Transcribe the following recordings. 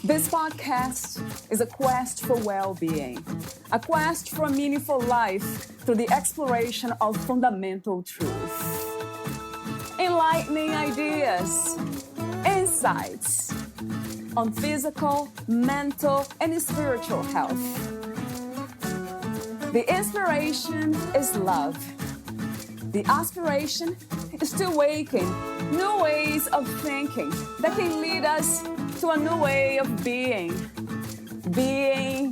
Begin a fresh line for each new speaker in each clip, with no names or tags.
This podcast is a quest for well-being, a quest for a meaningful life through the exploration of fundamental truth. Enlightening ideas, insights on physical, mental, and spiritual health. The inspiration is love. The aspiration is to awaken new ways of thinking that can lead us to a new way of being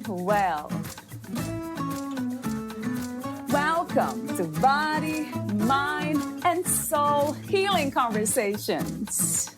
well. Welcome to Body, Mind, and Soul Healing Conversations.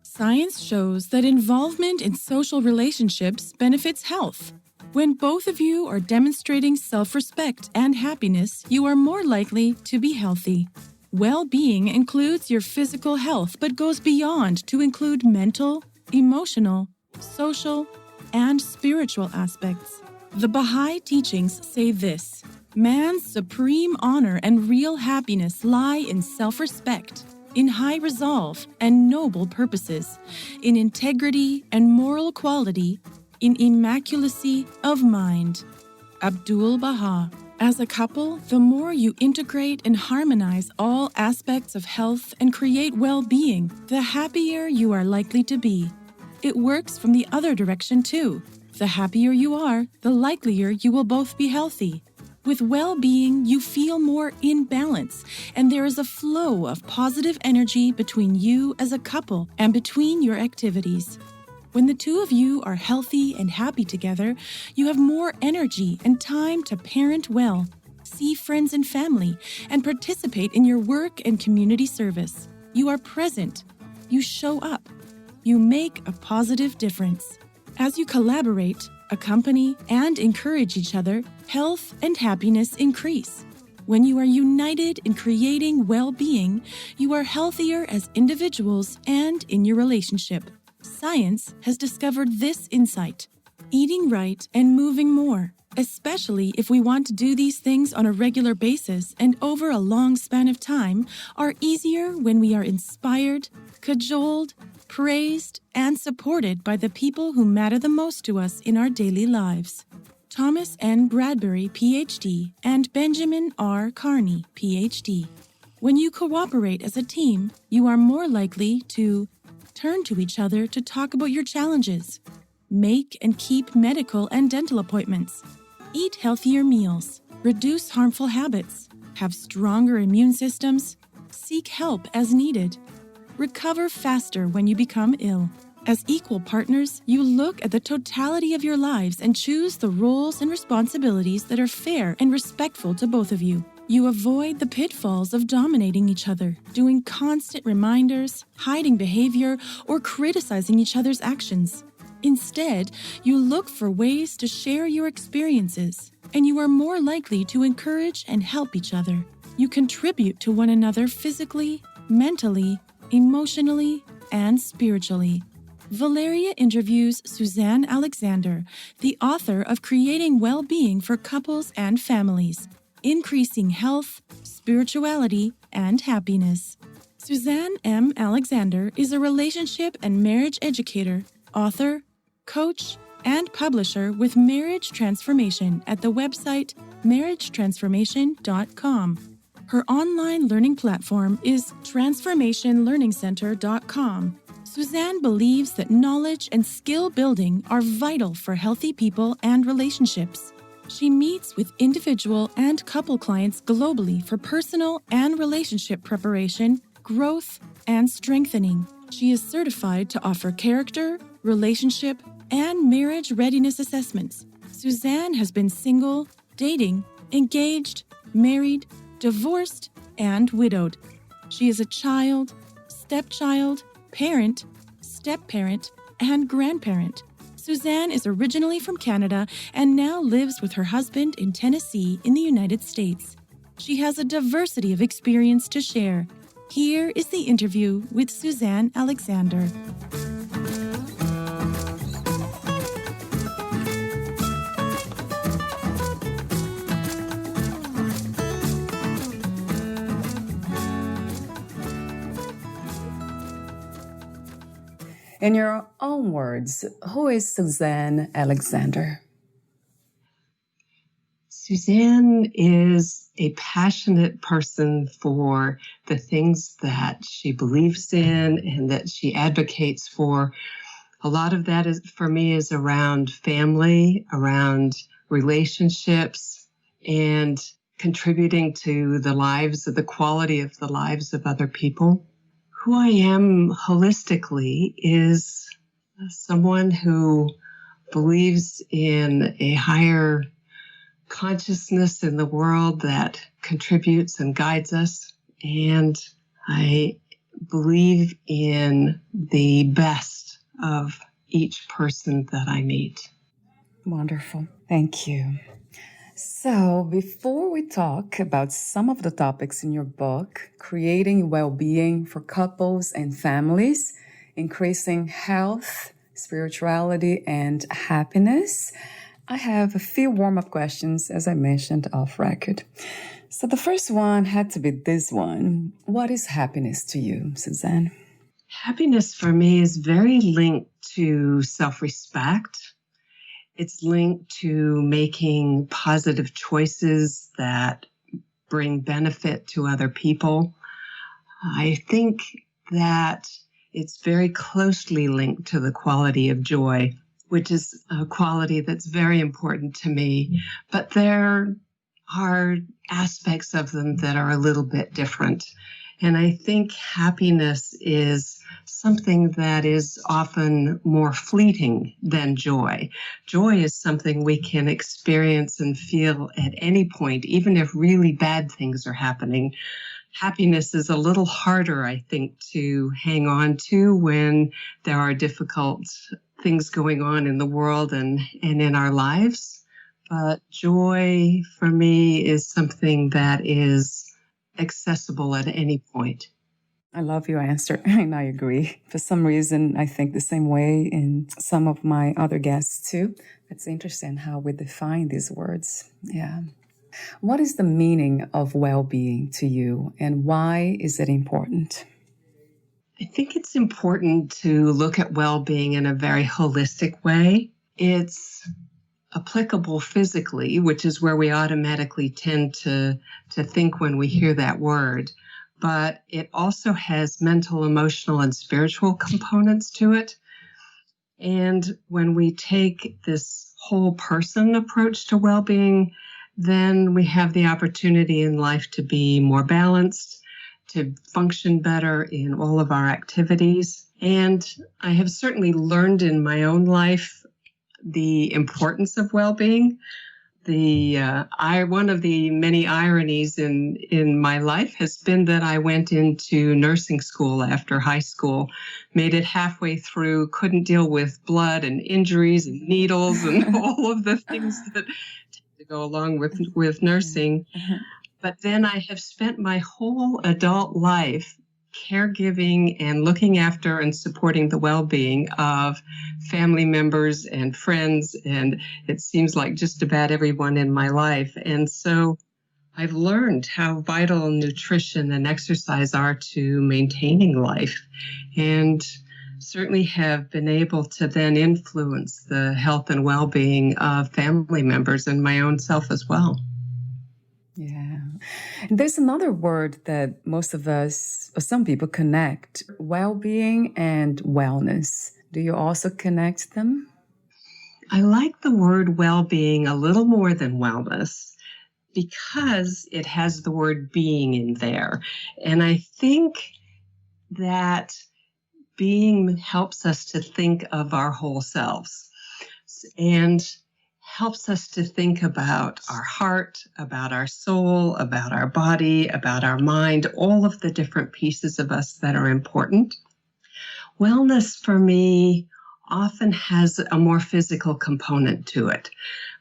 Science shows that involvement in social relationships benefits health. When both of you are demonstrating self-respect and happiness, you are more likely to be healthy. Well-being includes your physical health, but goes beyond to include mental, emotional, social, and spiritual aspects. The Baha'i teachings say this: man's supreme honor and real happiness lie in self-respect, in high resolve and noble purposes, in integrity and moral quality, in immaculacy of mind. Abdu'l-Baha. As a couple, the more you integrate and harmonize all aspects of health and create well-being, the happier you are likely to be. It works from the other direction too. The happier you are, the likelier you will both be healthy. With well-being, you feel more in balance, and there is a flow of positive energy between you as a couple and between your activities. When the two of you are healthy and happy together, you have more energy and time to parent well, see friends and family, and participate in your work and community service. You are present. You show up. You make a positive difference. As you collaborate, accompany, and encourage each other, health and happiness increase. When you are united in creating well-being, you are healthier as individuals and in your relationship. Science has discovered this insight: eating right and moving more, especially if we want to do these things on a regular basis and over a long span of time, are easier when we are inspired, cajoled, praised, and supported by the people who matter the most to us in our daily lives. Thomas N. Bradbury, Ph.D., and Benjamin R. Carney, Ph.D. When you cooperate as a team, you are more likely to turn to each other to talk about your challenges, make and keep medical and dental appointments, eat healthier meals, reduce harmful habits, have stronger immune systems, seek help as needed, recover faster when you become ill. As equal partners, you look at the totality of your lives and choose the roles and responsibilities that are fair and respectful to both of you. You avoid the pitfalls of dominating each other, doing constant reminders, hiding behavior, or criticizing each other's actions. Instead, you look for ways to share your experiences, and you are more likely to encourage and help each other. You contribute to one another physically, mentally, emotionally, and spiritually. Valeria interviews Suzanne Alexander, the author of Creating Well-Being for Couples and Families, Increasing Health, Spirituality, and Happiness. Suzanne M. Alexander is a relationship and marriage educator, author, coach, and publisher with Marriage Transformation at the website marriagetransformation.com. Her online learning platform is transformationlearningcenter.com. Suzanne believes that knowledge and skill building are vital for healthy people and relationships. She meets with individual and couple clients globally for personal and relationship preparation, growth, and strengthening. She is certified to offer character, relationship, and marriage readiness assessments. Suzanne has been single, dating, engaged, married, divorced, and widowed. She is a child, stepchild, parent, step-parent, and grandparent. Suzanne is originally from Canada and now lives with her husband in Tennessee in the United States. She has a diversity of experience to share. Here is the interview with Suzanne Alexander.
In your own words, who is Suzanne Alexander?
Suzanne is a passionate person for the things that she believes in and that she advocates for. A lot of that is, for me, is around family, around relationships, and contributing to the quality of the lives of other people. Who I am holistically is someone who believes in a higher consciousness in the world that contributes and guides us. And I believe in the best of each person that I meet.
Wonderful. Thank you. So, before we talk about some of the topics in your book, creating well-being for couples and families, increasing health, spirituality, and happiness, I have a few warm-up questions, as I mentioned off record. So the first one had to be this one. What is happiness to you, Suzanne?
Happiness for me is very linked to self-respect. It's linked to making positive choices that bring benefit to other people. I think that it's very closely linked to the quality of joy, which is a quality that's very important to me. But there are aspects of them that are a little bit different. And I think happiness is something that is often more fleeting than joy. Joy is something we can experience and feel at any point, even if really bad things are happening. Happiness is a little harder, I think, to hang on to when there are difficult things going on in the world and in our lives. But joy, for me, is something that is accessible at any point.
I love your answer, and I agree. For some reason, I think the same way in some of my other guests too. It's interesting how we define these words. Yeah. What is the meaning of well-being to you, and why is it important?
I think it's important to look at well-being in a very holistic way. It's applicable physically, which is where we automatically tend to think when we hear that word. But it also has mental, emotional, and spiritual components to it. And when we take this whole person approach to well-being, then we have the opportunity in life to be more balanced, to function better in all of our activities. And I have certainly learned in my own life the importance of well-being. One of the many ironies in my life has been that I went into nursing school after high school, made it halfway through, couldn't deal with blood and injuries and needles and all of the things that to go along with nursing. But then I have spent my whole adult life caregiving and looking after and supporting the well-being of family members and friends, and it seems like just about everyone in my life. And so I've learned how vital nutrition and exercise are to maintaining life, and certainly have been able to then influence the health and well-being of family members and my own self as well.
Yeah. There's another word that most of us, or some people, connect: well-being and wellness. Do you also connect them?
I like the word well-being a little more than wellness because it has the word being in there. And I think that being helps us to think of our whole selves and helps us to think about our heart, about our soul, about our body, about our mind, all of the different pieces of us that are important. Wellness for me often has a more physical component to it.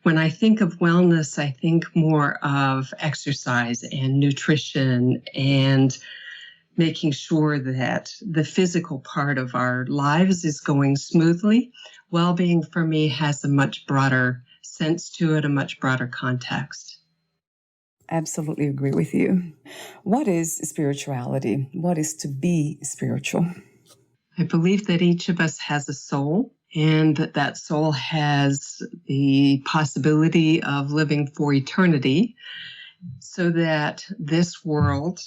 When I think of wellness, I think more of exercise and nutrition and making sure that the physical part of our lives is going smoothly. Well-being for me has a much broader sense to it, a much broader context.
Absolutely agree with you. What is spirituality? What is to be spiritual?
I believe that each of us has a soul, and that soul has the possibility of living for eternity, so that this world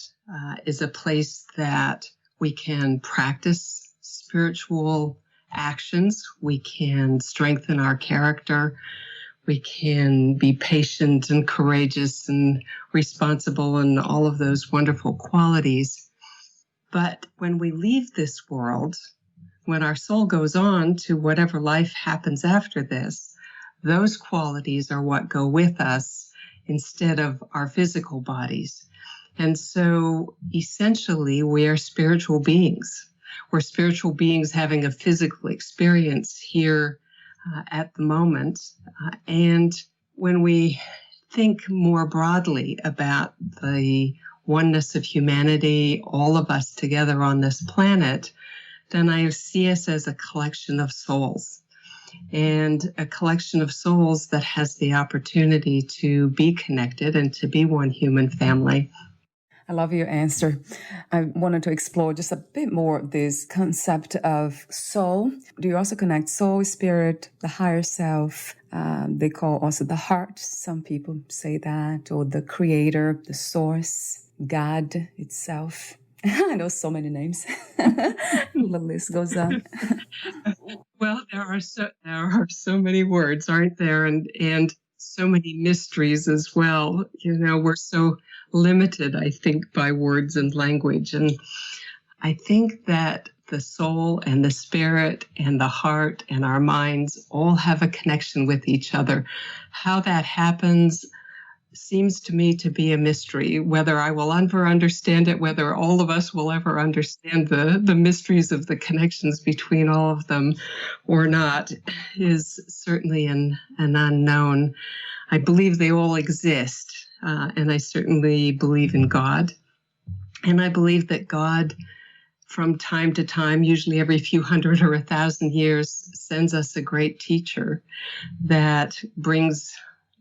is a place that we can practice spiritual actions, we can strengthen our character, we can be patient and courageous and responsible and all of those wonderful qualities. But when we leave this world, when our soul goes on to whatever life happens after this, those qualities are what go with us instead of our physical bodies. And so essentially, we are spiritual beings. We're spiritual beings having a physical experience here at the moment. And when we think more broadly about the oneness of humanity, all of us together on this planet, then I see us as a collection of souls, and a collection of souls that has the opportunity to be connected and to be one human family.
I love your answer. I wanted to explore just a bit more this concept of soul. Do you also connect soul, spirit, the higher self? They call also the heart. Some people say that, or the creator, the source, God itself. I know so many names. The list goes on.
Well, there are so many words, aren't there? And so many mysteries as well. You know, we're so limited, I think, by words and language. And I think that the soul and the spirit and the heart and our minds all have a connection with each other. How that happens seems to me to be a mystery. Whether I will ever understand it, whether all of us will ever understand the mysteries of the connections between all of them or not, is certainly an unknown. I believe they all exist, and I certainly believe in God. And I believe that God, from time to time, usually every few hundred or 1,000 years, sends us a great teacher that brings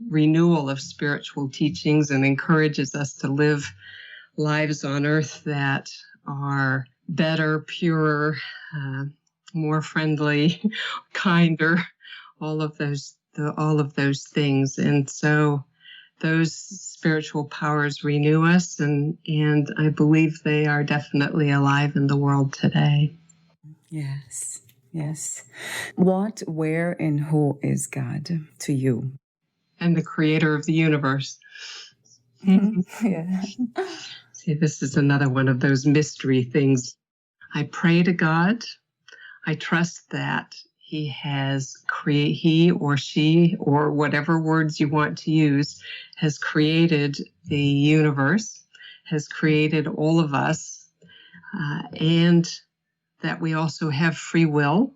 renewal of spiritual teachings and encourages us to live lives on earth that are better, purer, more friendly, kinder, all of those things. And so those spiritual powers renew us, and I believe they are definitely alive in the world today.
Yes, yes. What, where, and who is God to you?
And the creator of the universe.
Yeah.
See, this is another one of those mystery things. I pray to God. I trust that he or she, or whatever words you want to use, has created the universe, has created all of us, and that we also have free will.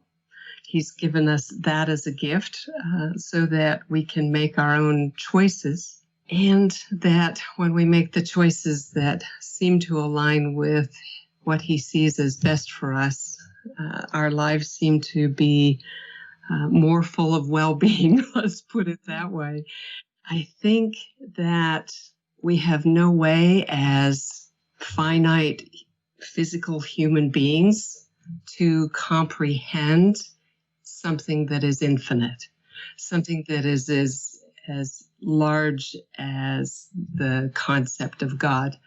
He's given us that as a gift, so that we can make our own choices, and that when we make the choices that seem to align with what he sees as best for us, our lives seem to be more full of well-being, let's put it that way. I think that we have no way as finite physical human beings to comprehend something that is infinite, something that is as large as the concept of God.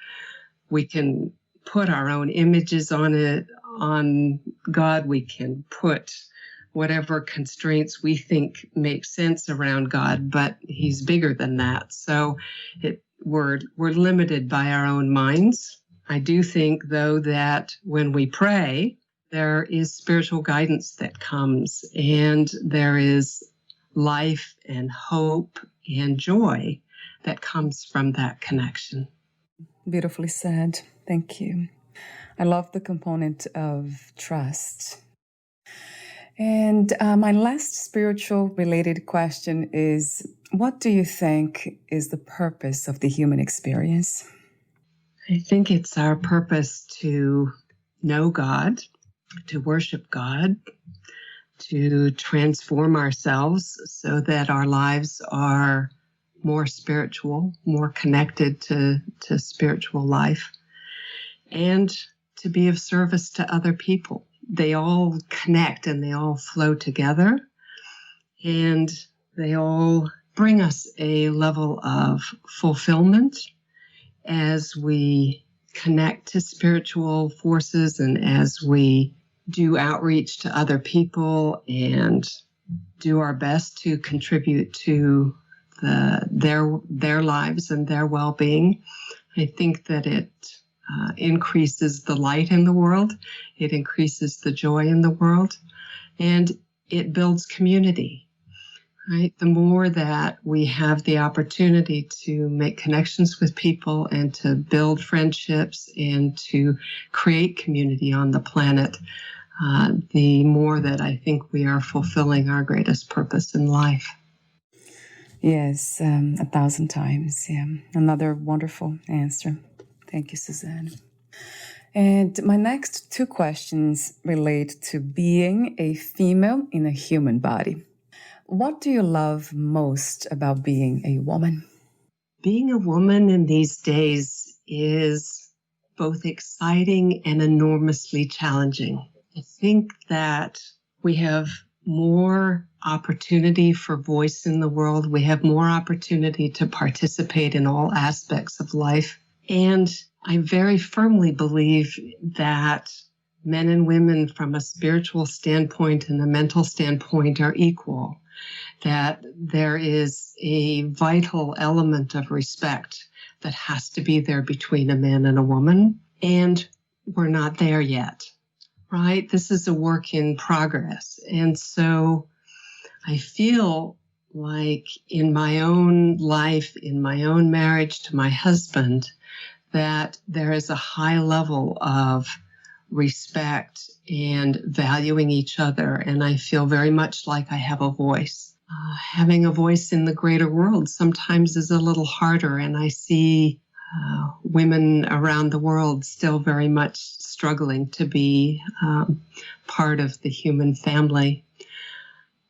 We can put our own images on God. We can put whatever constraints we think make sense around God, but he's bigger than that. So we're limited by our own minds. I do think, though, that when we pray, there is spiritual guidance that comes, and there is life and hope and joy that comes from that connection.
Beautifully said. Thank you. I love the component of trust. And my last spiritual related question is, what do you think is the purpose of the human experience?
I think it's our purpose to know God, to worship God, to transform ourselves so that our lives are more spiritual, more connected to spiritual life, and to be of service to other people. they all connect and they all flow together, and they all bring us a level of fulfillment as we connect to spiritual forces and as we do outreach to other people and do our best to contribute to their lives and their well-being. I think that it increases the light in the world, it increases the joy in the world, and it builds community, right? The more that we have the opportunity to make connections with people and to build friendships and to create community on the planet, the more that I think we are fulfilling our greatest purpose in life.
Yes, 1,000 times. Yeah, another wonderful answer. Thank you, Suzanne. And my next two questions relate to being a female in a human body. What do you love most about being a woman?
Being a woman in these days is both exciting and enormously challenging. I think that we have more opportunity for voice in the world. We have more opportunity to participate in all aspects of life. And I very firmly believe that men and women from a spiritual standpoint and a mental standpoint are equal, that there is a vital element of respect that has to be there between a man and a woman. And we're not there yet, right? This is a work in progress. And so I feel like in my own life, in my own marriage to my husband, that there is a high level of respect and valuing each other. And I feel very much like I have a voice. Having a voice in the greater world sometimes is a little harder. And I see women around the world still very much struggling to be part of the human family.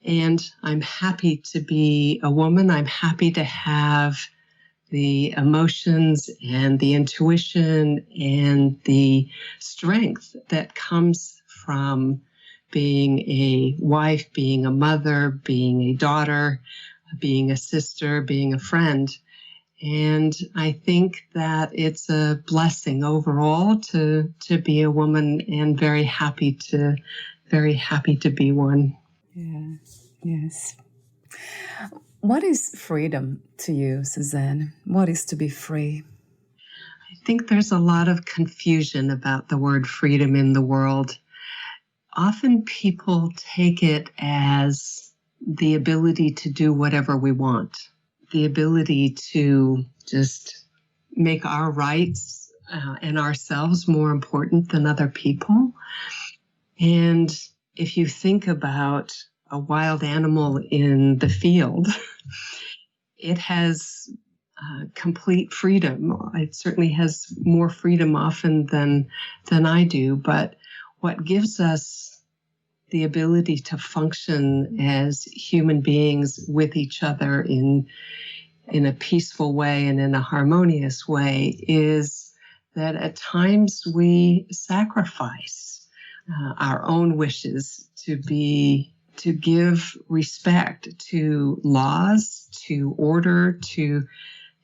And I'm happy to be a woman. I'm happy to have the emotions and the intuition and the strength that comes from being a wife, being a mother, being a daughter, being a sister, being a friend. And I think that it's a blessing overall to be a woman, and very happy to be one.
Yeah. Yes. What is freedom to you, Suzanne? What is to be free?
I think there's a lot of confusion about the word freedom in the world. Often people take it as the ability to do whatever we want, the ability to just make our rights and ourselves more important than other people. And if you think about a wild animal in the field, it has complete freedom. It certainly has more freedom often than I do. But what gives us the ability to function as human beings with each other in a peaceful way and in a harmonious way is that at times we sacrifice our own wishes to give respect to laws, to order, to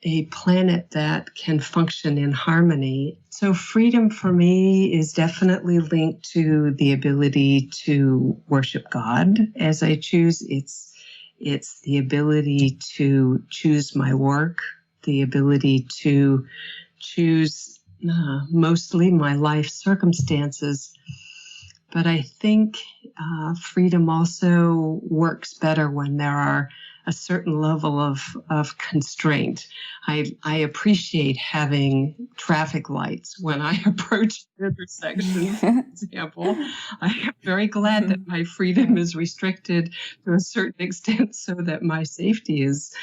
a planet that can function in harmony. So freedom for me is definitely linked to the ability to worship God as I choose. It's the ability to choose my work, the ability to choose mostly my life circumstances. But I think freedom also works better when there are a certain level of constraint. I appreciate having traffic lights when I approach an intersection, for example. I am very glad that my freedom is restricted to a certain extent so that my safety is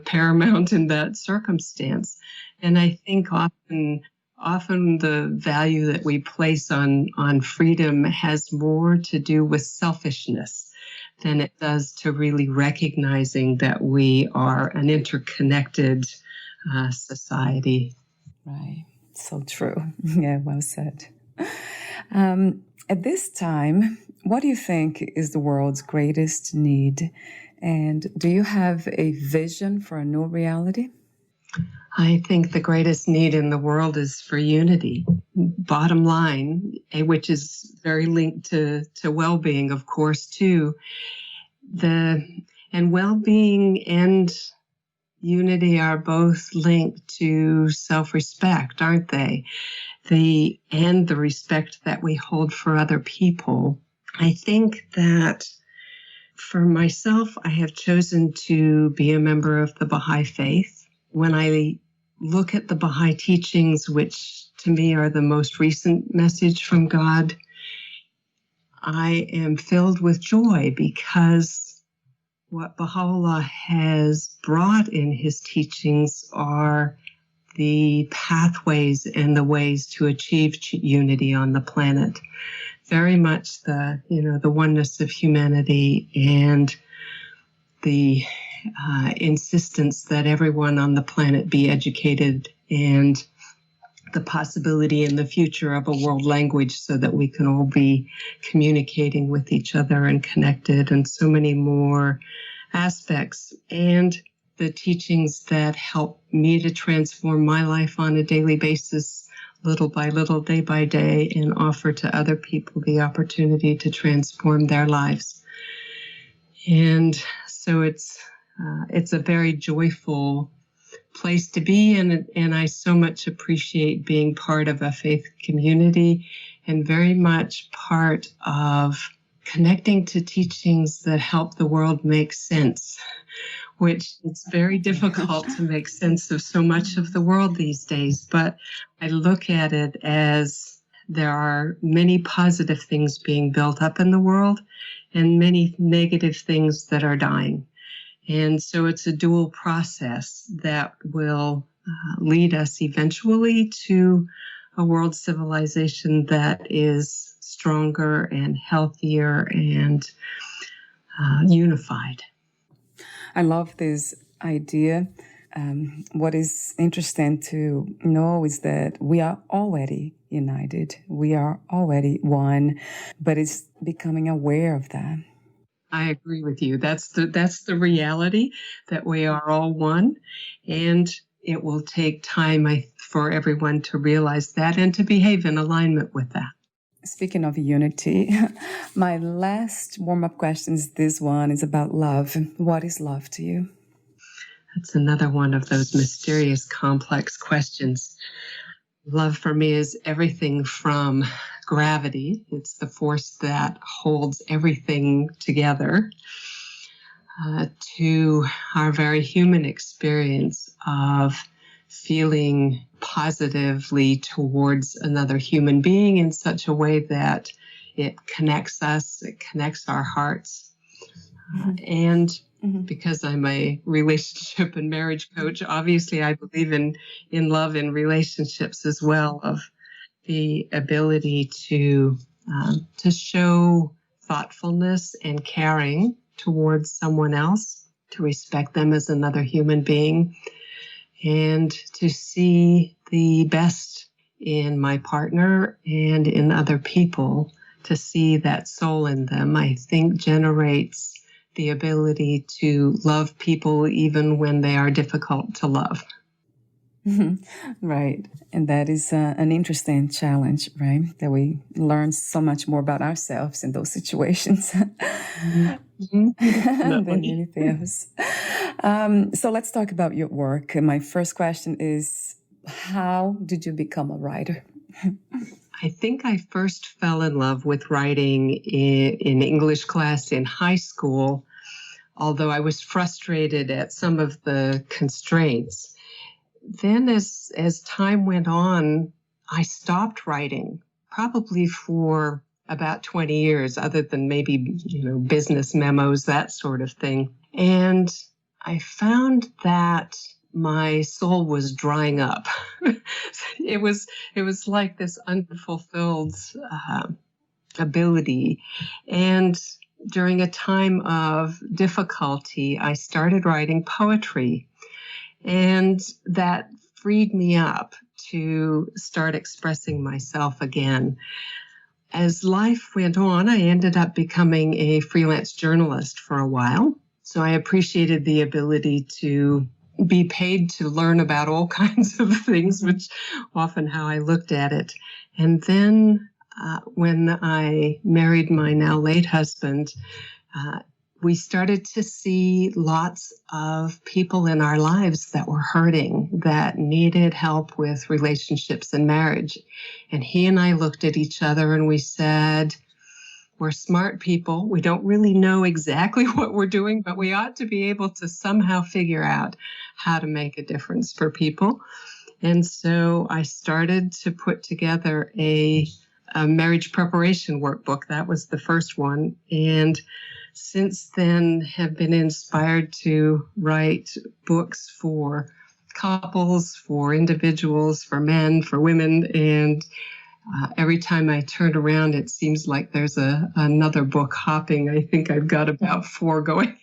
paramount in that circumstance. And I think often the value that we place on freedom has more to do with selfishness than it does to really recognizing that we are an interconnected society.
Right. So true. Yeah, well said. And At this time, what do you think is the world's greatest need? And do you have a vision for a new reality?
I think the greatest need in the world is for unity. Bottom line, which is very linked to well-being, of course, too. And well-being and unity are both linked to self-respect, aren't they? The respect that we hold for other people. I think that for myself, I have chosen to be a member of the Baha'i faith. When I look at the Baha'i teachings, which to me are the most recent message from God, I am filled with joy because what Baha'u'llah has brought in his teachings are the pathways and the ways to achieve unity on the planet. Very much the oneness of humanity and the insistence that everyone on the planet be educated, and the possibility in the future of a world language so that we can all be communicating with each other and connected, and so many more aspects. And the teachings that help me to transform my life on a daily basis, little by little, day by day, and offer to other people the opportunity to transform their lives. And so it's a very joyful place to be, and I so much appreciate being part of a faith community and very much part of connecting to teachings that help the world make sense, which it's very difficult to make sense of so much of the world these days. But I look at it as there are many positive things being built up in the world and many negative things that are dying. And so it's a dual process that will lead us eventually to a world civilization that is stronger and healthier and unified.
I love this idea. What is interesting to know is that we are already united. We are already one, but it's becoming aware of that.
I agree with you. That's the reality, that we are all one, and it will take time for everyone to realize that and to behave in alignment with that.
Speaking of unity, my last warm-up question is this one. Is about love. What is love to you?
That's another one of those mysterious, complex questions. Love for me is everything from gravity. It's the force that holds everything together, to our very human experience of feeling positively towards another human being in such a way that it connects us, it connects our hearts. And because I'm a relationship and marriage coach, obviously I believe in love in relationships as well, of the ability to show thoughtfulness and caring towards someone else, to respect them as another human being, and to see the best in my partner and in other people, to see that soul in them, I think generates the ability to love people even when they are difficult to love.
Right. And that is an interesting challenge, right? That we learn so much more about ourselves in those situations than anything else. So let's talk about your work. My first question is, how did you become a writer?
I think I first fell in love with writing in English class in high school, although I was frustrated at some of the constraints. Then as time went on, I stopped writing, probably for about 20 years, other than maybe, business memos, that sort of thing. And I found that my soul was drying up. It was like this unfulfilled ability. And during a time of difficulty, I started writing poetry. And that freed me up to start expressing myself again. as life went on, I ended up becoming a freelance journalist for a while. So I appreciated the ability to be paid to learn about all kinds of things, which often how I looked at it. And then when I married my now late husband, we started to see lots of people in our lives that were hurting, that needed help with relationships and marriage. And he and I looked at each other and we said, we're smart people. We don't really know exactly what we're doing, but we ought to be able to somehow figure out how to make a difference for people. And so I started to put together a marriage preparation workbook. That was the first one. And since then have been inspired to write books for couples, for individuals, for men, for women. And every time I turn around, it seems like there's another book hopping. I think I've got about 4 going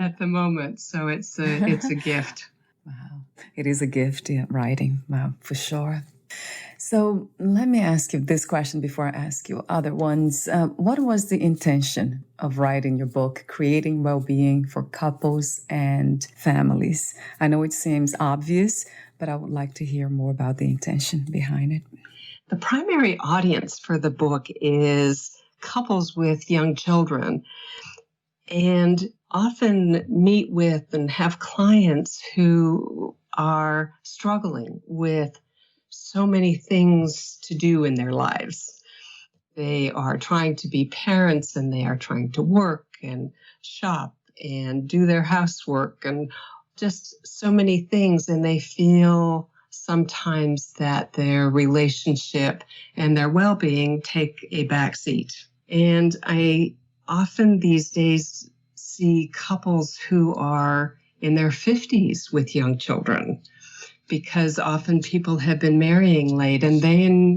at the moment. So it's a gift.
Wow. It is a gift, yeah, writing. Wow, for sure. So let me ask you this question before I ask you other ones. What was the intention of writing your book, Creating Well-Being for Couples and Families? I know it seems obvious, but I would like to hear more about the intention behind it.
The primary audience for the book is couples with young children, and often meet with and have clients who are struggling with so many things to do in their lives. They are trying to be parents and they are trying to work and shop and do their housework and just so many things. And they feel sometimes that their relationship and their well-being take a backseat. And I often these days see couples who are in their 50s with young children, because often people have been marrying late and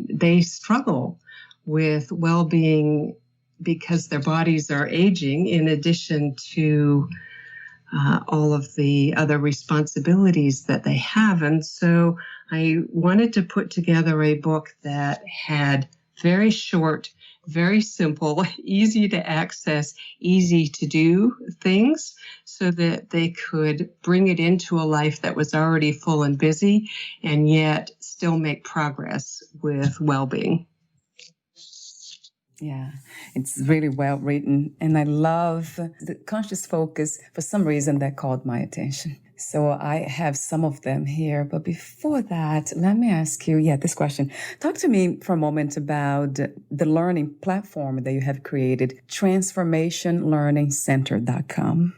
they struggle with well-being because their bodies are aging, in addition to all of the other responsibilities that they have. And so I wanted to put together a book that had very short, very simple, easy to access, easy to do things so that they could bring it into a life that was already full and busy and yet still make progress with well-being.
Yeah, it's really well written. And I love the conscious focus. For some reason, that caught my attention. So I have some of them here. But before that, let me ask you, this question. Talk to me for a moment about the learning platform that you have created, transformationlearningcenter.com.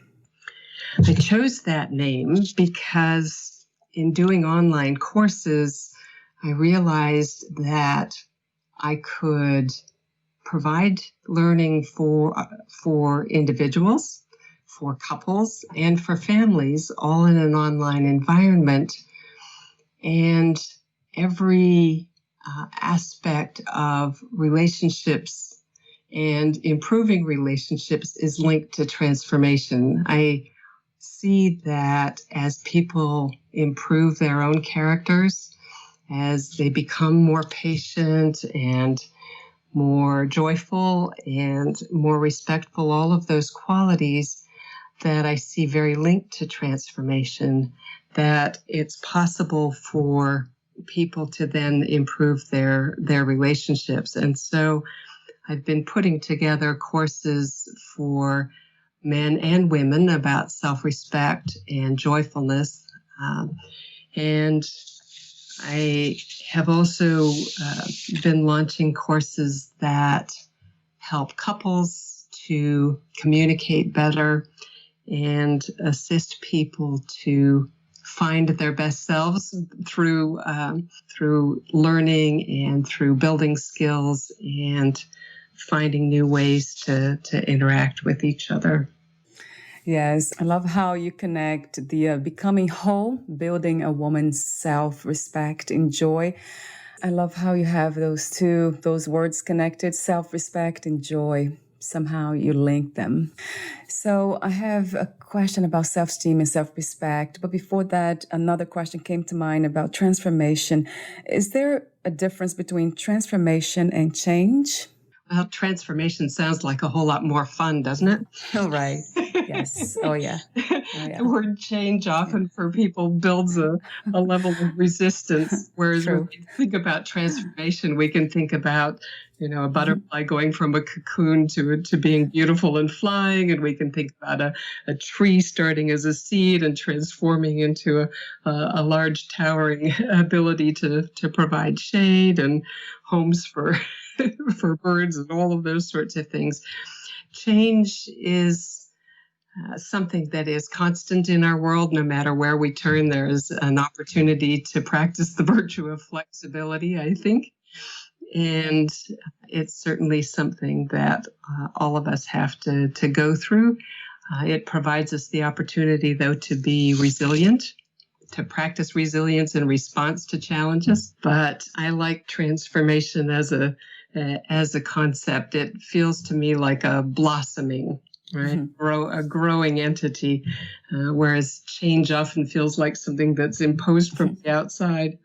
I chose that name because in doing online courses, I realized that I could provide learning for individuals, for couples, and for families, all in an online environment. And every aspect of relationships and improving relationships is linked to transformation. I see that as people improve their own characters, as they become more patient and more joyful and more respectful, all of those qualities that I see very linked to transformation, that it's possible for people to then improve their relationships. And so I've been putting together courses for men and women about self-respect and joyfulness. And I have also been launching courses that help couples to communicate better and assist people to find their best selves through learning and through building skills and finding new ways to interact with each other.
Yes, I love how you connect the becoming whole, building a woman's self-respect and joy. I love how you have those words connected, self-respect and joy. somehow you link them. So I have a question about self-esteem and self-respect. But before that, another question came to mind about transformation. Is there a difference between transformation and change?
Well, transformation sounds like a whole lot more fun, doesn't it?
Oh, right. Yes. Oh, yeah. Oh, yeah.
The word change often for people builds a level of resistance, whereas
True.
when we think about transformation, we can think about, a butterfly going from a cocoon to being beautiful and flying, and we can think about a tree starting as a seed and transforming into a large towering ability to provide shade and homes for for birds and all of those sorts of things. Change is something that is constant in our world. No matter where we turn, there's an opportunity to practice the virtue of flexibility, I think. And it's certainly something that all of us have to go through. It provides us the opportunity, though, to be resilient, to practice resilience in response to challenges. But I like transformation as a concept. It feels to me like a blossoming, right? A growing entity, whereas change often feels like something that's imposed from the outside.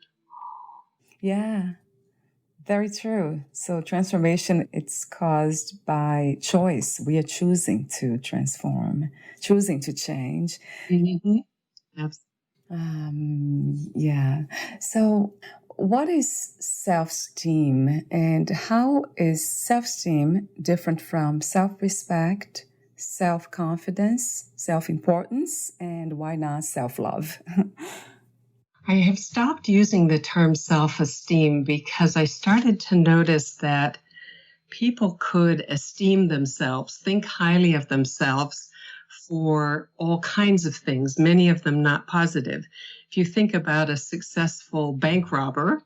Yeah, very true. So transformation, it's caused by choice. We are choosing to transform, choosing to change.
Mm-hmm. Absolutely.
Yeah. So what is self-esteem, and how is self-esteem different from self-respect, self-confidence, self-importance, and why not self-love?
I have stopped using the term self-esteem because I started to notice that people could esteem themselves, think highly of themselves for all kinds of things, many of them not positive. If you think about a successful bank robber,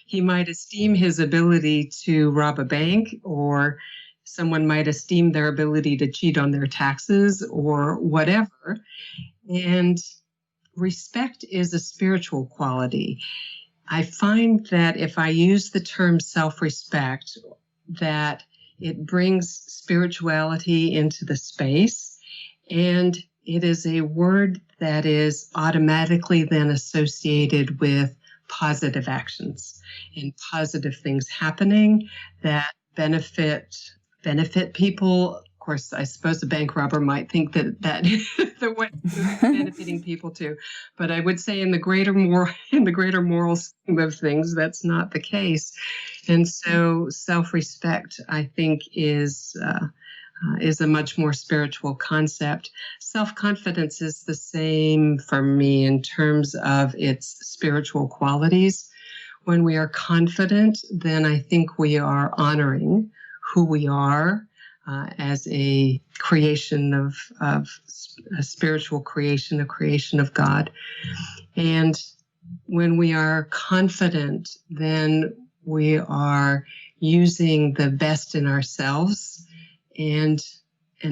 he might esteem his ability to rob a bank, or someone might esteem their ability to cheat on their taxes or whatever. And respect is a spiritual quality. I find that if I use the term self-respect, that it brings spirituality into the space, and it is a word that is automatically then associated with positive actions and positive things happening that benefit people. Of course, I suppose a bank robber might think that the way is benefiting people too, but I would say in the greater moral scheme of things, that's not the case. And so, self-respect, I think, is a much more spiritual concept. Self-confidence is the same for me in terms of its spiritual qualities. When we are confident, then I think we are honoring who we are as a creation of a spiritual creation, a creation of God. And when we are confident, then we are using the best in ourselves, and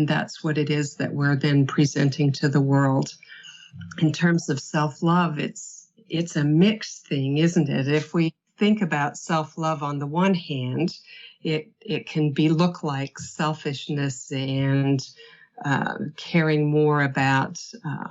that's what it is that we're then presenting to the world. In terms of self-love, it's a mixed thing, isn't it? If we think about self-love on the one hand, it can look like selfishness and caring more about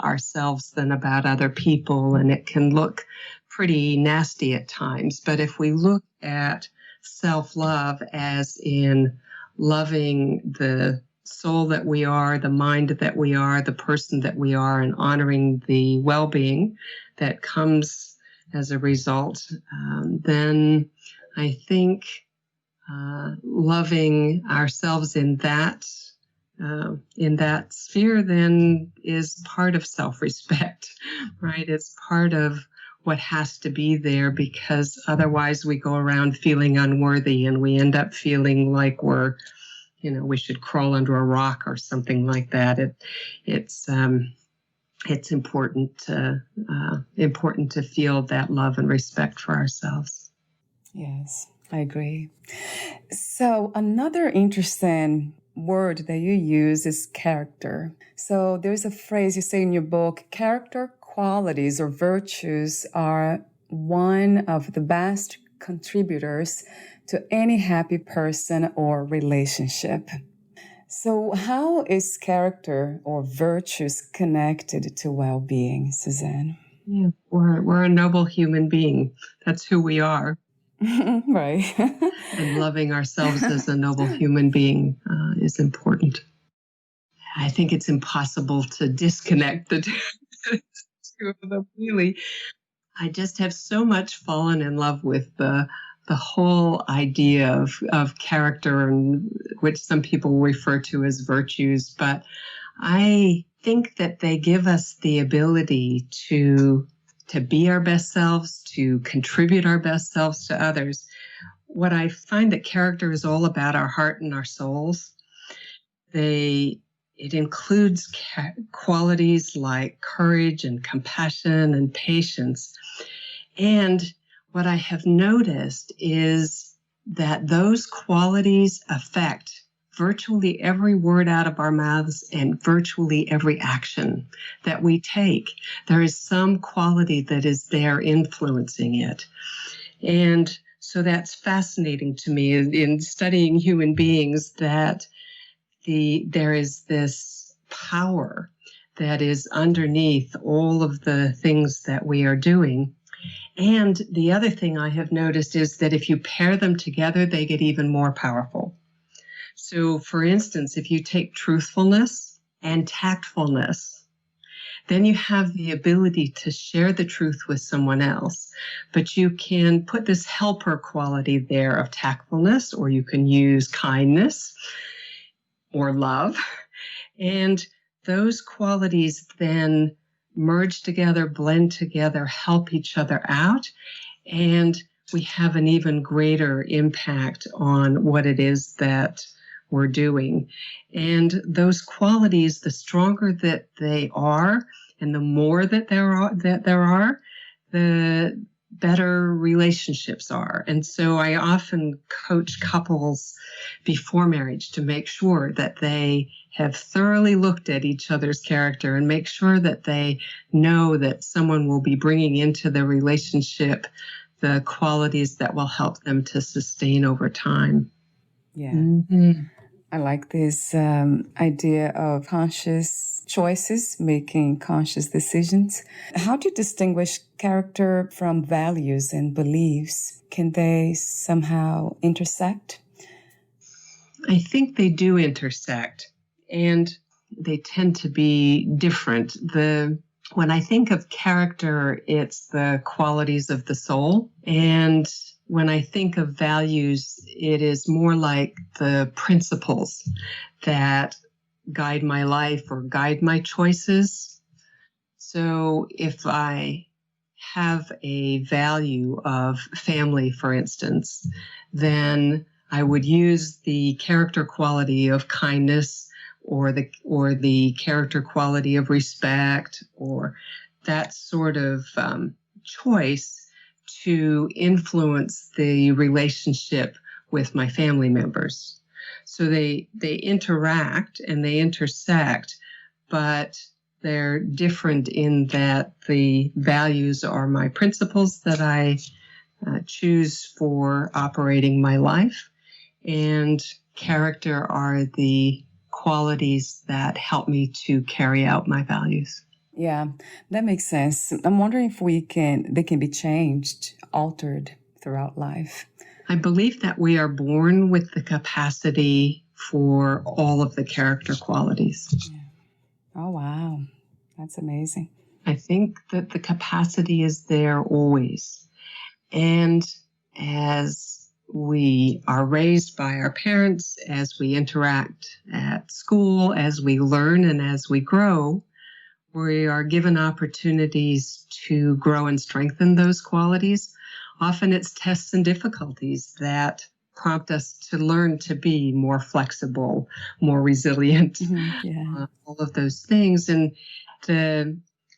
ourselves than about other people, and it can look pretty nasty at times. But if we look at self-love as in loving the soul that we are, the mind that we are, the person that we are, and honoring the well-being that comes as a result, then I think loving ourselves in that sphere then is part of self-respect, right? It's part of what has to be there, because otherwise we go around feeling unworthy and we end up feeling like we should crawl under a rock or something like that. It's important to feel that love and respect for ourselves.
Yes, I agree. So another interesting word that you use is character. So there's a phrase you say in your book: character qualities or virtues are one of the best contributors to any happy person or relationship. So how is character or virtues connected to well-being, Suzanne?
Yeah, we're a noble human being. That's who we are.
Right.
And loving ourselves as a noble human being is important. I think it's impossible to disconnect the two of them, really. I just have so much fallen in love with the whole idea of character, and which some people refer to as virtues. But I think that they give us the ability to be our best selves, to contribute our best selves to others. What I find that character is all about our heart and our souls. It includes qualities like courage and compassion and patience. And what I have noticed is that those qualities affect virtually every word out of our mouths and virtually every action that we take. There is some quality that is there influencing it. And so that's fascinating to me in studying human beings, that there is this power that is underneath all of the things that we are doing. And the other thing I have noticed is that if you pair them together, they get even more powerful. So, for instance, if you take truthfulness and tactfulness, then you have the ability to share the truth with someone else. But you can put this helper quality there of tactfulness, or you can use kindness or love. And those qualities then merge together, blend together, help each other out. And we have an even greater impact on what it is that we're doing. And those qualities, the stronger that they are, and the more that there are, the better relationships are. And so I often coach couples before marriage to make sure that they have thoroughly looked at each other's character and make sure that they know that someone will be bringing into the relationship the qualities that will help them to sustain over time.
Yeah.
Mm-hmm.
I like this idea of conscious choices, making conscious decisions. How do you distinguish character from values and beliefs? Can they somehow intersect?
I think they do intersect, and they tend to be different. When I think of character, it's the qualities of the soul. And when I think of values, it is more like the principles that guide my life or guide my choices. So if I have a value of family, for instance, then I would use the character quality of kindness or the character quality of respect, or that sort of choice to influence the relationship with my family members. So they interact and they intersect, but they're different in that the values are my principles that I choose for operating my life, and character are the qualities that help me to carry out my values.
Yeah, that makes sense. I'm wondering if they can be changed, altered throughout life.
I believe that we are born with the capacity for all of the character qualities.
Yeah. Oh, wow. That's amazing.
I think that the capacity is there always. And as we are raised by our parents, as we interact at school, as we learn and as we grow, we are given opportunities to grow and strengthen those qualities. Often it's tests and difficulties that prompt us to learn to be more flexible, more resilient, all of those things. And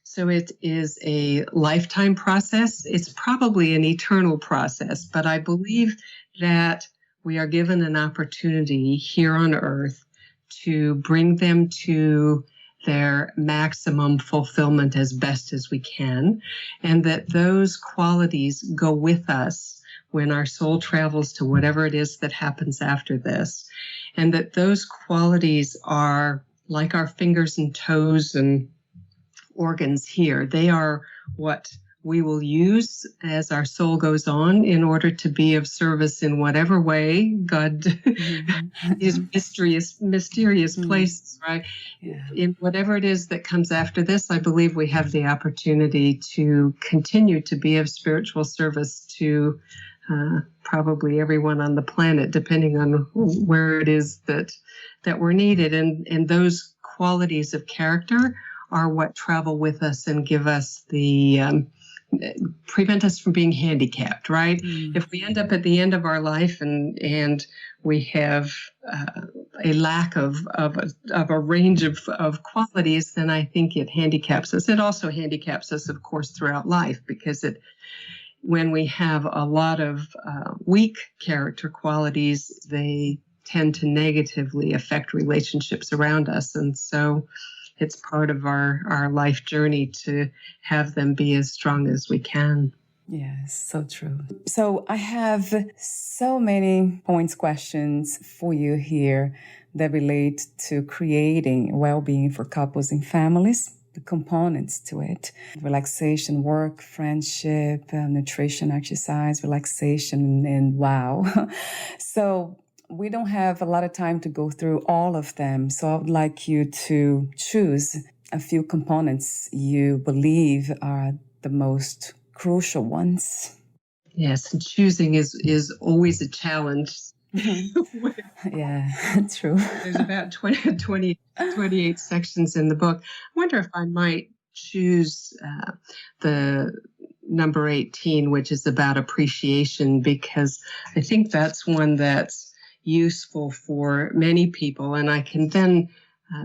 so it is a lifetime process. It's probably an eternal process, but I believe that we are given an opportunity here on earth to bring them to their maximum fulfillment as best as we can, and that those qualities go with us when our soul travels to whatever it is that happens after this. and that those qualities are like our fingers and toes and organs here. They are what we will use as our soul goes on in order to be of service in whatever way God is mysterious places, right? Yeah. In whatever it is that comes after this, I believe we have the opportunity to continue to be of spiritual service to probably everyone on the planet, depending on where it is that we're needed. And those qualities of character are what travel with us and give us the prevent us from being handicapped, right? If we end up at the end of our life and we have a lack of a range of qualities, then I think it handicaps us. It also handicaps us, of course, throughout life, because when we have a lot of weak character qualities, they tend to negatively affect relationships around us. And so it's part of our life journey to have them be as strong as we can.
Yes, so true. So I have so many questions for you here that relate to creating well-being for couples and families, the components to it: relaxation, work, friendship, nutrition, exercise, relaxation, and wow. So we don't have a lot of time to go through all of them. So I would like you to choose a few components you believe are the most crucial ones.
Yes, and choosing is always a challenge.
Yeah, true.
There's about 28 sections in the book. I wonder if I might choose the number 18, which is about appreciation, because I think that's one that's useful for many people. And I can then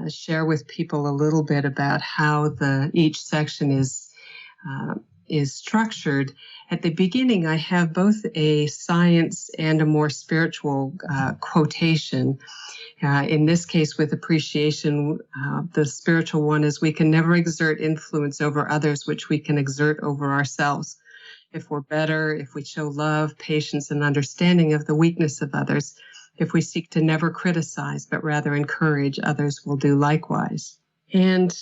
share with people a little bit about how each section is structured. At the beginning, I have both a science and a more spiritual quotation. In this case, with appreciation, the spiritual one is, "We can never exert influence over others which we can exert over ourselves. If we're better, if we show love, patience, and understanding of the weakness of others, if we seek to never criticize, but rather encourage, others will do likewise." And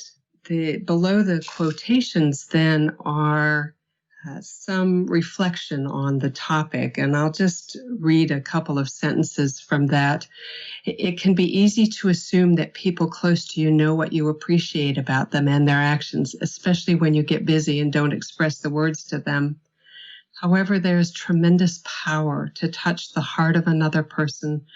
below the quotations then are some reflection on the topic. And I'll just read a couple of sentences from that. It can be easy to assume that people close to you know what you appreciate about them and their actions, especially when you get busy and don't express the words to them. However, there is tremendous power to touch the heart of another person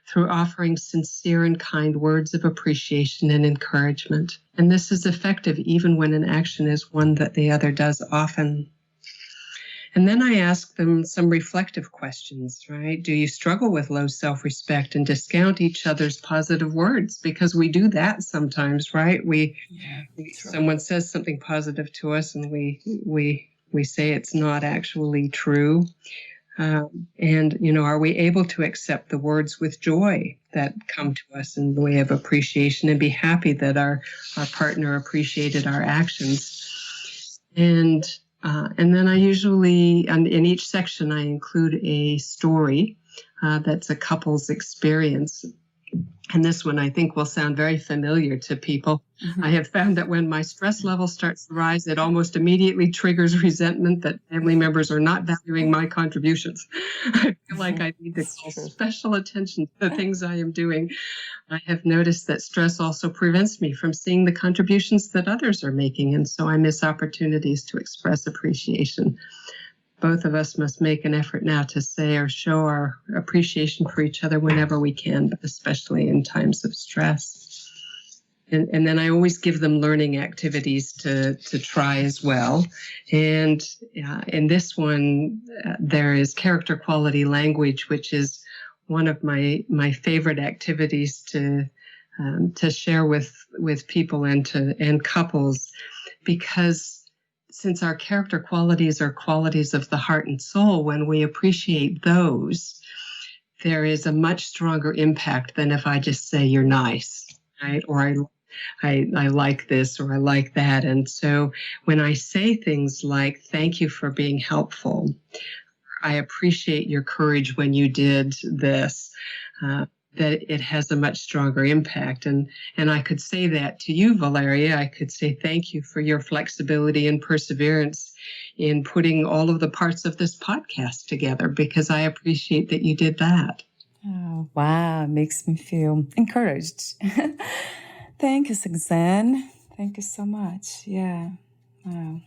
through offering sincere and kind words of appreciation and encouragement. And this is effective even when an action is one that the other does often. And then I ask them some reflective questions, right? Do you struggle with low self-respect and discount each other's positive words? Because we do that sometimes, right? Someone says something positive to us and we say it's not actually true. And, are we able to accept the words with joy that come to us in the way of appreciation and be happy that our partner appreciated our actions? And then I usually, in each section, I include a story that's a couple's experience. And this one I think will sound very familiar to people. Mm-hmm. I have found that when my stress level starts to rise, it almost immediately triggers resentment that family members are not valuing my contributions. I feel like I need to call special attention to the things I am doing. I have noticed that stress also prevents me from seeing the contributions that others are making, and so I miss opportunities to express appreciation. Both of us must make an effort now to say or show our appreciation for each other whenever we can, but especially in times of stress. And then I always give them learning activities to try as well. And in this one, there is character quality language, which is one of my favorite activities to share with people and couples, because since our character qualities are qualities of the heart and soul, when we appreciate those, there is a much stronger impact than if I just say you're nice, right? Or I like this or I like that. And so when I say things like, thank you for being helpful, I appreciate your courage when you did this, that it has a much stronger impact. And I could say that to you, Valeria. I could say thank you for your flexibility and perseverance in putting all of the parts of this podcast together, because I appreciate that you did that.
Oh, wow. It makes me feel encouraged. Thank you, Suzanne. Thank you so much. Yeah. Wow.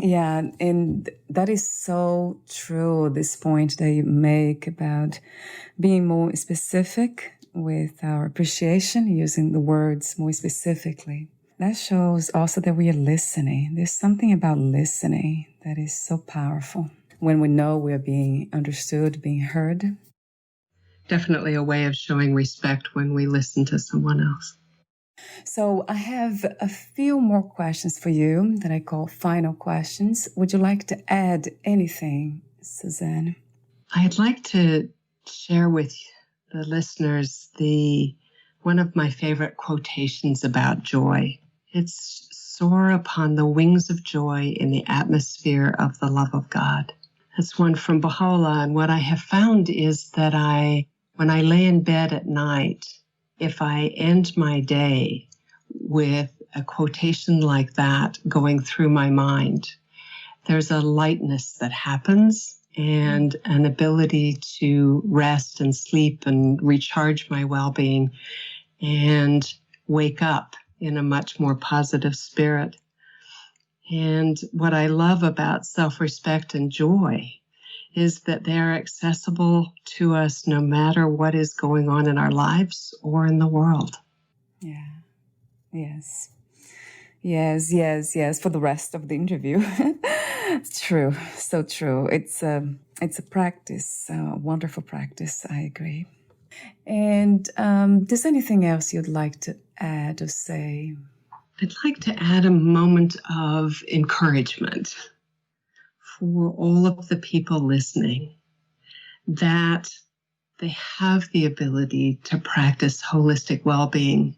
Yeah, and that is so true, this point that you make about being more specific with our appreciation, using the words more specifically. That shows also that we are listening. There's something about listening that is so powerful when we know we're being understood, being heard.
Definitely a way of showing respect when we listen to someone else.
So I have a few more questions for you that I call final questions. Would you like to add anything, Suzanne?
I'd like to share with the listeners one of my favorite quotations about joy. It's soar upon the wings of joy in the atmosphere of the love of God. That's one from Baha'u'llah. And what I have found is that when I lay in bed at night, if I end my day with a quotation like that going through my mind, there's a lightness that happens and an ability to rest and sleep and recharge my well-being and wake up in a much more positive spirit. And what I love about self-respect and joy is that they are accessible to us no matter what is going on in our lives or in the world.
Yeah. Yes. Yes, yes, yes. For the rest of the interview. It's true. So true. It's a practice, a wonderful practice. I agree. And there's anything else you'd like to add or say?
I'd like to add a moment of encouragement for all of the people listening, that they have the ability to practice holistic well-being.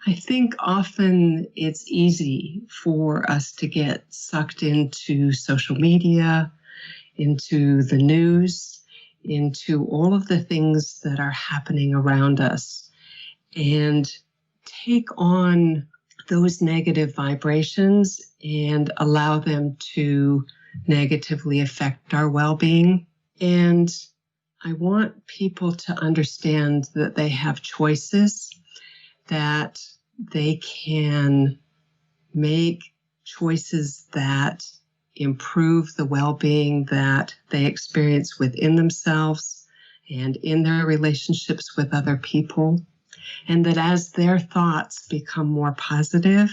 I think often it's easy for us to get sucked into social media, into the news, into all of the things that are happening around us, and take on those negative vibrations and allow them to negatively affect our well-being. And I want people to understand that they have choices, that they can make choices that improve the well-being that they experience within themselves and in their relationships with other people. And that as their thoughts become more positive,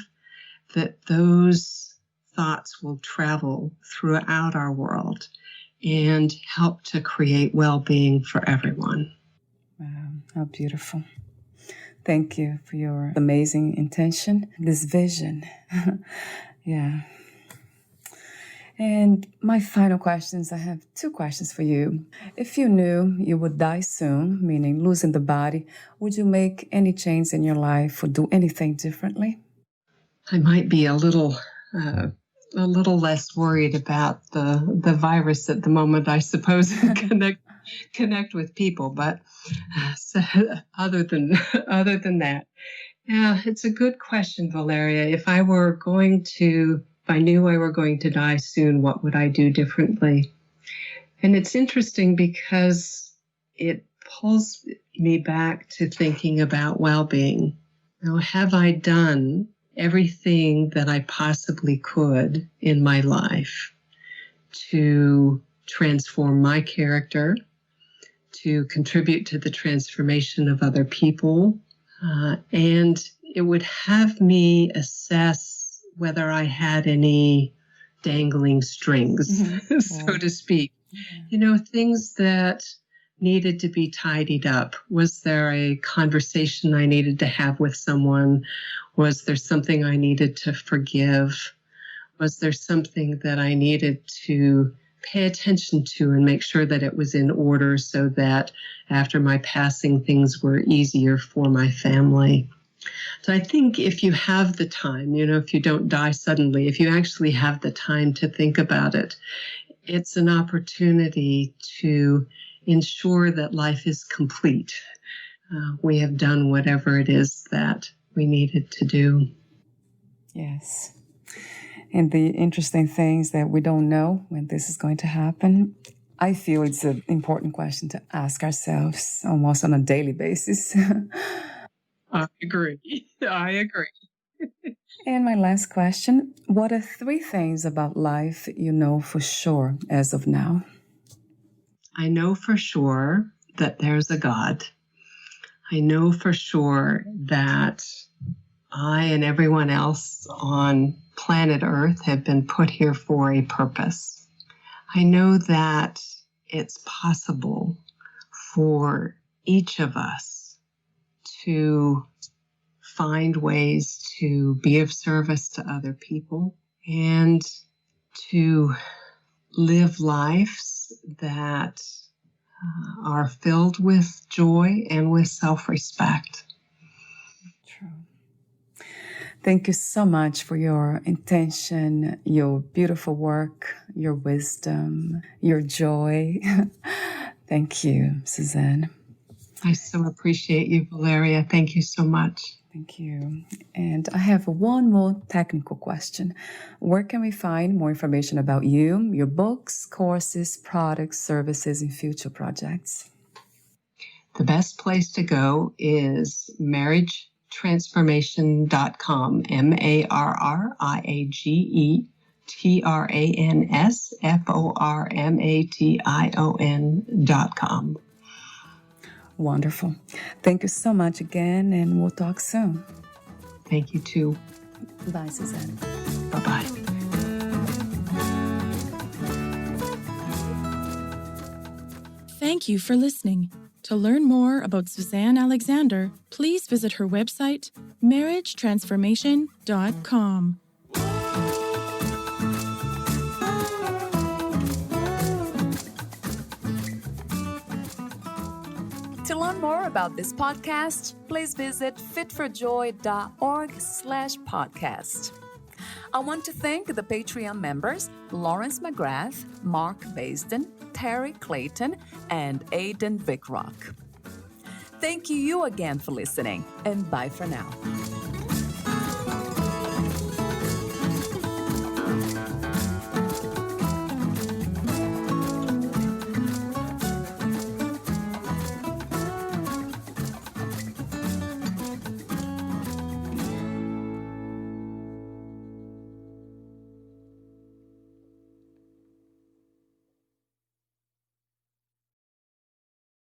that those thoughts will travel throughout our world and help to create well-being for everyone.
Wow, how beautiful. Thank you for your amazing intention, this vision. Yeah. And my final questions, I have 2 questions for you. If you knew you would die soon, meaning losing the body, would you make any change in your life or do anything differently?
I might be a little less worried about the virus at the moment, I suppose, and connect with people. But so other than that, yeah, it's a good question, Valeria. If I knew I were going to die soon, what would I do differently? And it's interesting because it pulls me back to thinking about well-being. Have I done everything that I possibly could in my life to transform my character, to contribute to the transformation of other people? And it would have me assess whether I had any dangling strings, so to speak. Things that needed to be tidied up. Was there a conversation I needed to have with someone? Was there something I needed to forgive? Was there something that I needed to pay attention to and make sure that it was in order so that after my passing, things were easier for my family? So I think if you have the time, if you don't die suddenly, if you actually have the time to think about it, it's an opportunity to ensure that life is complete. We have done whatever it is that we needed to do.
Yes. And the interesting things that we don't know when this is going to happen, I feel it's an important question to ask ourselves almost on a daily basis.
I agree. I agree.
And my last question, what are 3 things about life you know for sure as of now?
I know for sure that there's a God. I know for sure that I and everyone else on planet Earth have been put here for a purpose. I know that it's possible for each of us to find ways to be of service to other people and to live lives that are filled with joy and with self-respect.
True. Thank you so much for your intention, your beautiful work, your wisdom, your joy. Thank you, Suzanne.
I so appreciate you, Valeria. Thank you so much.
Thank you. And I have one more technical question. Where can we find more information about you, your books, courses, products, services, and future projects?
The best place to go is marriagetransformation.com, marriagetransformation.com.
Wonderful. Thank you so much again, and we'll talk soon.
Thank you, too.
Bye, Suzanne.
Bye-bye.
Thank you for listening. To learn more about Suzanne Alexander, please visit her website, marriagetransformation.com.
To learn more about this podcast, please visit fitforjoy.org/podcast. I want to thank the Patreon members, Lawrence McGrath, Mark Basden, Terry Clayton, and Aidan Vickrock. Thank you again for listening, and bye for now.